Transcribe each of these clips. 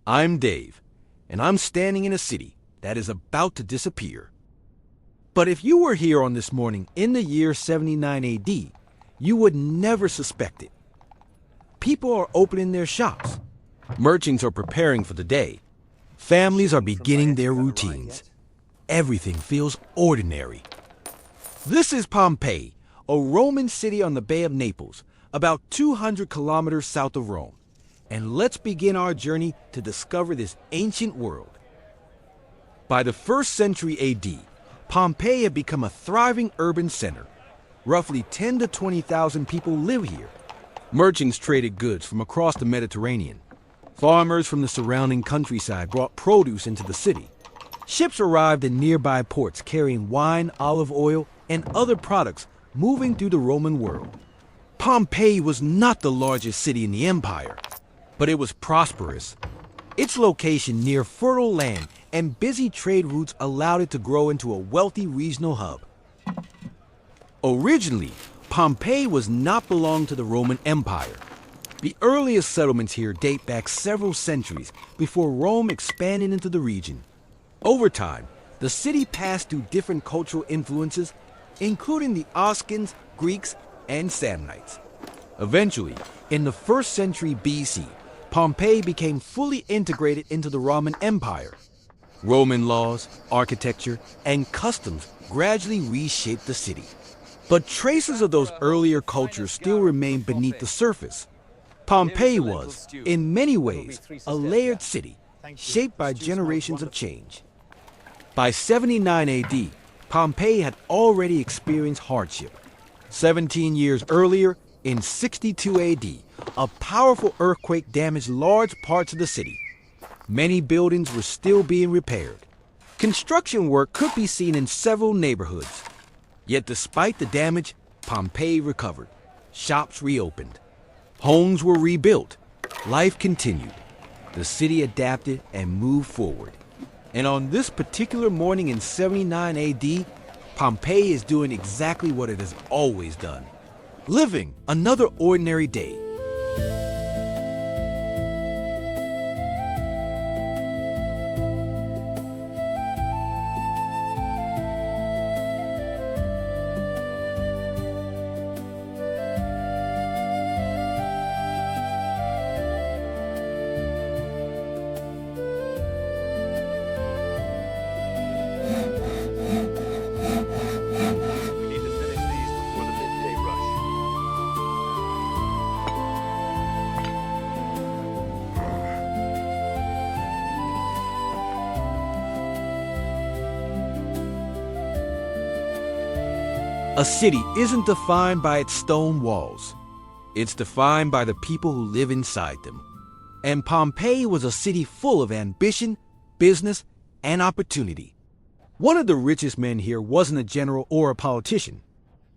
I'm Dave, and I'm standing in a city that is about to disappear. But if you were here on this morning in the year 79 AD, you would never suspect it. People are opening their shops. Merchants are preparing for the day. Families are beginning their routines. Everything feels ordinary. This is Pompeii, a Roman city on the Bay of Naples, about 200 kilometers south of Rome. And let's begin our journey to discover this ancient world. By the 1st century AD, Pompeii had become a thriving urban center. Roughly 10 to 20,000 people live here. Merchants traded goods from across the Mediterranean. Farmers from the surrounding countryside brought produce into the city. Ships arrived in nearby ports carrying wine, olive oil, and other products moving through the Roman world. Pompeii was not the largest city in the empire, but it was prosperous. Its location near fertile land and busy trade routes allowed it to grow into a wealthy regional hub. Originally, Pompeii was not belong to the Roman Empire. The earliest settlements here date back several centuries before Rome expanded into the region. Over time, the city passed through different cultural influences, including the Oscans, Greeks, and Samnites. Eventually, in the 1st century BC, Pompeii became fully integrated into the Roman Empire. Roman laws, architecture, and customs gradually reshaped the city. But traces of those earlier cultures still remain beneath the surface. Pompeii was, in many ways, a layered city, shaped by generations of change. By 79 AD, Pompeii had already experienced hardship. 17 years earlier, in 62 AD, a powerful earthquake damaged large parts of the city. Many buildings were still being repaired. Construction work could be seen in several neighborhoods. Yet despite the damage, Pompeii recovered. Shops reopened. Homes were rebuilt. Life continued. The city adapted and moved forward. And on this particular morning in 79 AD, Pompeii is doing exactly what it has always done. Living another ordinary day. A city isn't defined by its stone walls. It's defined by the people who live inside them. And Pompeii was a city full of ambition, business, and opportunity. One of the richest men here wasn't a general or a politician.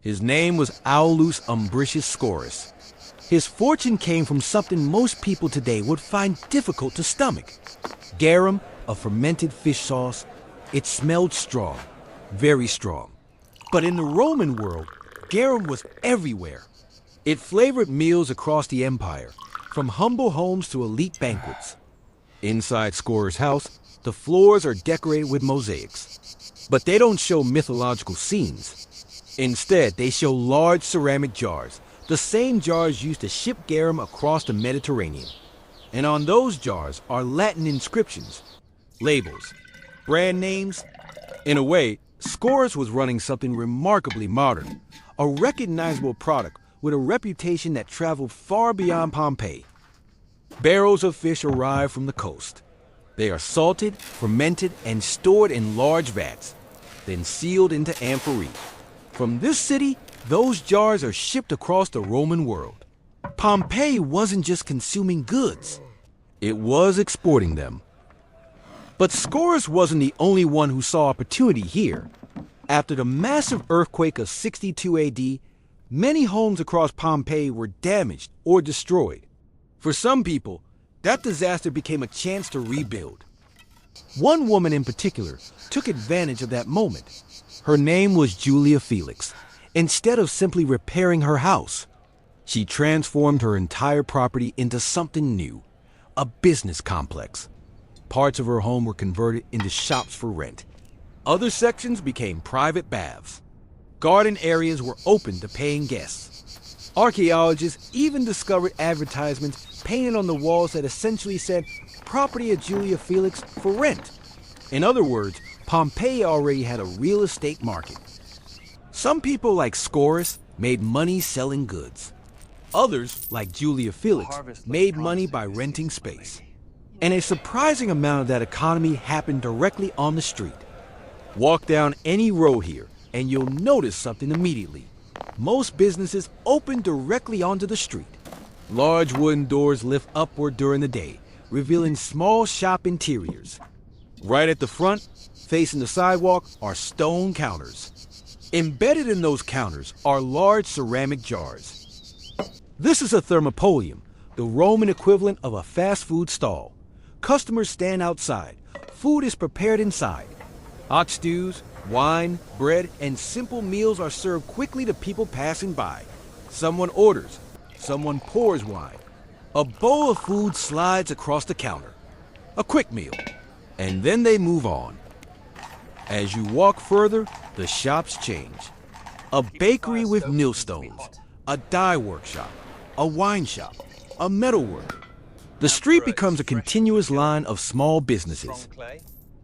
His name was Aulus Umbricius Scaurus. His fortune came from something most people today would find difficult to stomach. Garum, a fermented fish sauce. It smelled strong, very strong. But in the Roman world, garum was everywhere. It flavored meals across the empire, from humble homes to elite banquets. Inside Scaurus' house, the floors are decorated with mosaics. But they don't show mythological scenes. Instead, they show large ceramic jars, the same jars used to ship garum across the Mediterranean. And on those jars are Latin inscriptions, labels, brand names. In a way, Scaurus was running something remarkably modern, a recognizable product with a reputation that traveled far beyond Pompeii. Barrels of fish arrive from the coast. They are salted, fermented, and stored in large vats, then sealed into amphorae. From this city, those jars are shipped across the Roman world. Pompeii wasn't just consuming goods, it was exporting them. But Scaurus wasn't the only one who saw opportunity here. After the massive earthquake of 62 AD, many homes across Pompeii were damaged or destroyed. For some people, that disaster became a chance to rebuild. One woman in particular took advantage of that moment. Her name was Julia Felix. Instead of simply repairing her house, she transformed her entire property into something new, a business complex. Parts of her home were converted into shops for rent. Other sections became private baths. Garden areas were open to paying guests. Archaeologists even discovered advertisements painted on the walls that essentially said, "Property of Julia Felix for rent." In other words, Pompeii already had a real estate market. Some people, like Scorus, made money selling goods. Others, like Julia Felix, made money by renting space. And a surprising amount of that economy happened directly on the street. Walk down any row here, and you'll notice something immediately. Most businesses open directly onto the street. Large wooden doors lift upward during the day, revealing small shop interiors. Right at the front, facing the sidewalk, are stone counters. Embedded in those counters are large ceramic jars. This is a thermopolium, the Roman equivalent of a fast food stall. Customers stand outside. Food is prepared inside. Hot stews, wine, bread, and simple meals are served quickly to people passing by. Someone orders. Someone pours wine. A bowl of food slides across the counter. A quick meal. And then they move on. As you walk further, the shops change. A bakery with millstones. A dye workshop. A wine shop. A metalwork. The street becomes a continuous line of small businesses.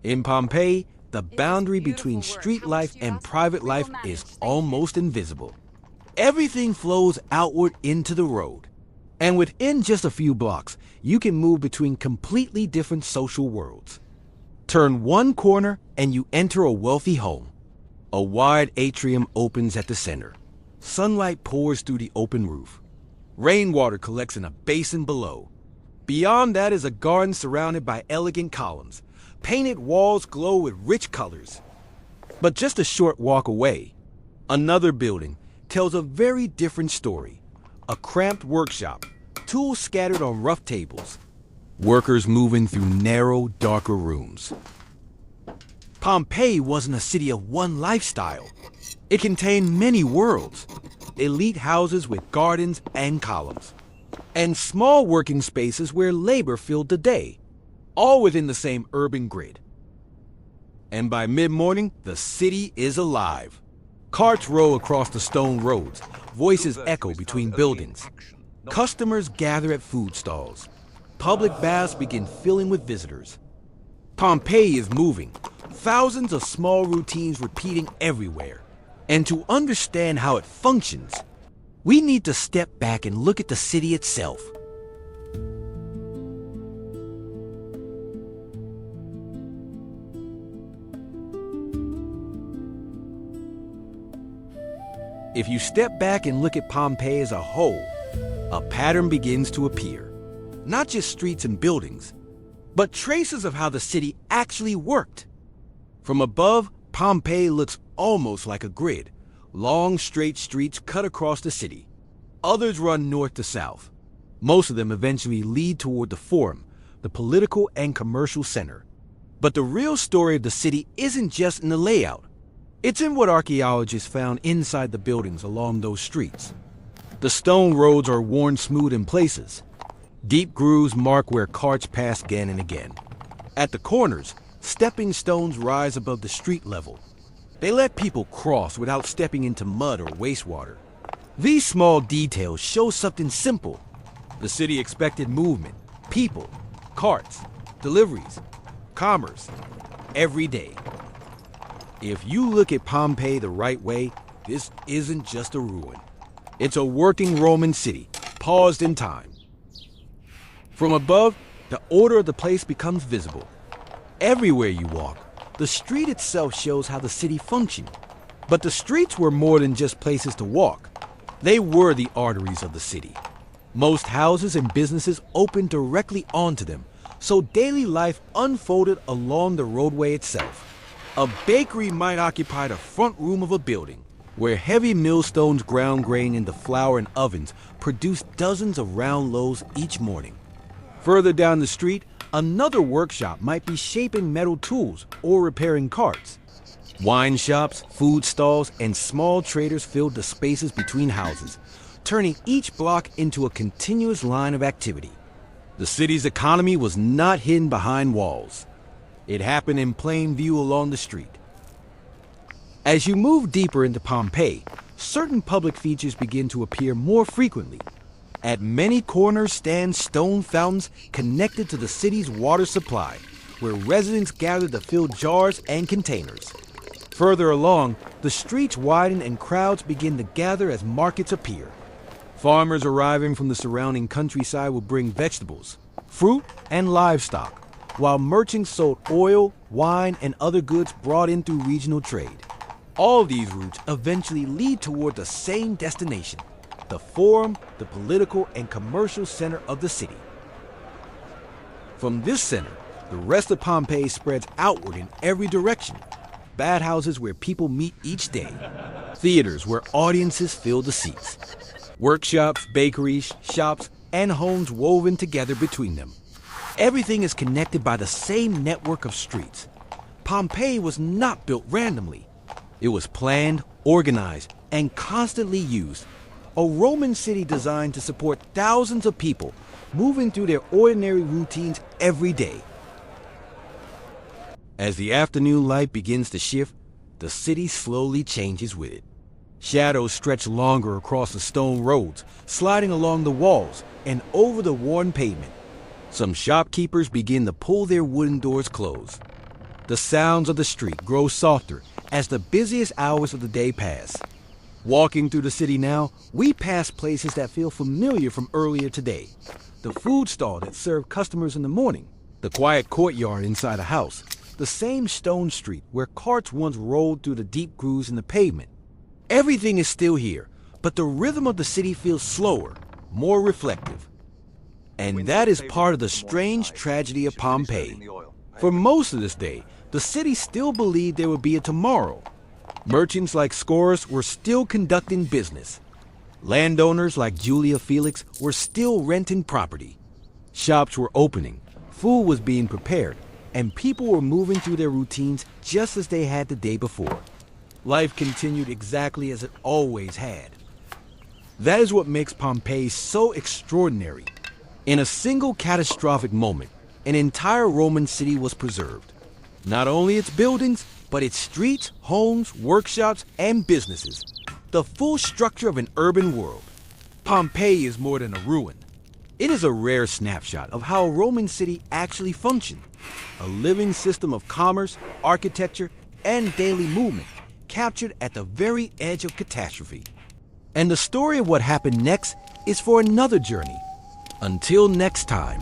In Pompeii, the boundary between street life and private life is almost invisible. Everything flows outward into the road. And within just a few blocks, you can move between completely different social worlds. Turn one corner and you enter a wealthy home. A wide atrium opens at the center. Sunlight pours through the open roof. Rainwater collects in a basin below. Beyond that is a garden surrounded by elegant columns. Painted walls glow with rich colors. But just a short walk away, another building tells a very different story. A cramped workshop, tools scattered on rough tables. Workers moving through narrow, darker rooms. Pompeii wasn't a city of one lifestyle. It contained many worlds. Elite houses with gardens and columns. And small working spaces where labor filled the day, all within the same urban grid. And by mid-morning, the city is alive. Carts roll across the stone roads, voices echo between buildings. Customers gather at food stalls. Public baths begin filling with visitors. Pompeii is moving, thousands of small routines repeating everywhere. And to understand how it functions, we need to step back and look at the city itself. If you step back and look at Pompeii as a whole, a pattern begins to appear. Not just streets and buildings, but traces of how the city actually worked. From above, Pompeii looks almost like a grid. Long, straight streets cut across the city. Others run north to south. Most of them eventually lead toward the Forum, the political and commercial center. But the real story of the city isn't just in the layout. It's in what archaeologists found inside the buildings along those streets. The stone roads are worn smooth in places. Deep grooves mark where carts pass again and again. At the corners, stepping stones rise above the street level. They let people cross without stepping into mud or wastewater. These small details show something simple. The city expected movement, people, carts, deliveries, commerce, every day. If you look at Pompeii the right way, this isn't just a ruin. It's a working Roman city, paused in time. From above, the order of the place becomes visible. Everywhere you walk, the street itself shows how the city functioned. But the streets were more than just places to walk. They were the arteries of the city. Most houses and businesses opened directly onto them, so daily life unfolded along the roadway itself. A bakery might occupy the front room of a building, where heavy millstones ground grain into flour and ovens produced dozens of round loaves each morning. Further down the street, another workshop might be shaping metal tools or repairing carts. Wine shops, food stalls, and small traders filled the spaces between houses, turning each block into a continuous line of activity. The city's economy was not hidden behind walls. It happened in plain view along the street. As you move deeper into Pompeii, certain public features begin to appear more frequently. At many corners stand stone fountains connected to the city's water supply, where residents gather to fill jars and containers. Further along, the streets widen and crowds begin to gather as markets appear. Farmers arriving from the surrounding countryside will bring vegetables, fruit, and livestock, while merchants sold oil, wine, and other goods brought in through regional trade. All these routes eventually lead toward the same destination, the forum, the political and commercial center of the city. From this center, the rest of Pompeii spreads outward in every direction. Bathhouses where people meet each day, theaters where audiences fill the seats, workshops, bakeries, shops, and homes woven together between them. Everything is connected by the same network of streets. Pompeii was not built randomly. It was planned, organized, and constantly used. A Roman city designed to support thousands of people moving through their ordinary routines every day. As the afternoon light begins to shift, the city slowly changes with it. Shadows stretch longer across the stone roads, sliding along the walls and over the worn pavement. Some shopkeepers begin to pull their wooden doors closed. The sounds of the street grow softer as the busiest hours of the day pass. Walking through the city now, we pass places that feel familiar from earlier today. The food stall that served customers in the morning, the quiet courtyard inside a house, the same stone street where carts once rolled through the deep grooves in the pavement. Everything is still here, but the rhythm of the city feels slower, more reflective. And that is part of the strange tragedy of Pompeii. For most of this day, the city still believed there would be a tomorrow. Merchants like Scaurus were still conducting business. Landowners like Julia Felix were still renting property. Shops were opening, food was being prepared, and people were moving through their routines just as they had the day before. Life continued exactly as it always had. That is what makes Pompeii so extraordinary. In a single catastrophic moment, an entire Roman city was preserved. Not only its buildings, but its streets, homes, workshops, and businesses. The full structure of an urban world. Pompeii is more than a ruin. It is a rare snapshot of how a Roman city actually functioned. A living system of commerce, architecture, and daily movement, captured at the very edge of catastrophe. And the story of what happened next is for another journey. Until next time.